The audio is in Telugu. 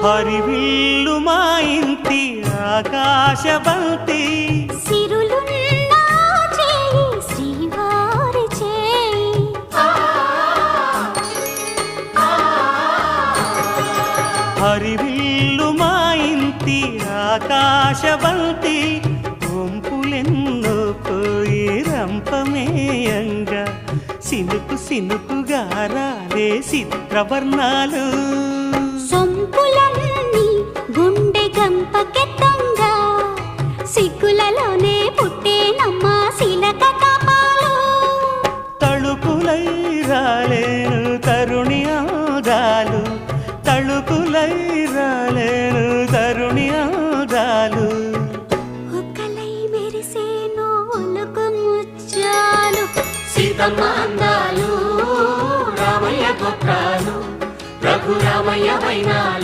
హరివిల్లు మా ఇంటి ఆకాశబంతి సిరులున్న చేయి శ్రీవారి చేయి హరివిల్లు మా ఇంటి ఆకాశబంతి వంపులెన్నో పోయి రంపమేయంగా సినుకు సినుకుగా రాలే చిత్రవర్ణాలు సొంపులన్నీ గుండె గంపకెత్తంగా సిగ్గులలోనే పుట్టేనమ్మ శిలక కపాలు తళుకులై రాలేను తరుణి ఆగాలు తళుకులై రాలేను తరుణి ఆగాలు ఒక్కలై మెరిసేనో ఒలుకు ముచ్చాలు సీతమ్మ అందాలు రామయ్య గొప్రాలు రఘురామయ్య వైనాలు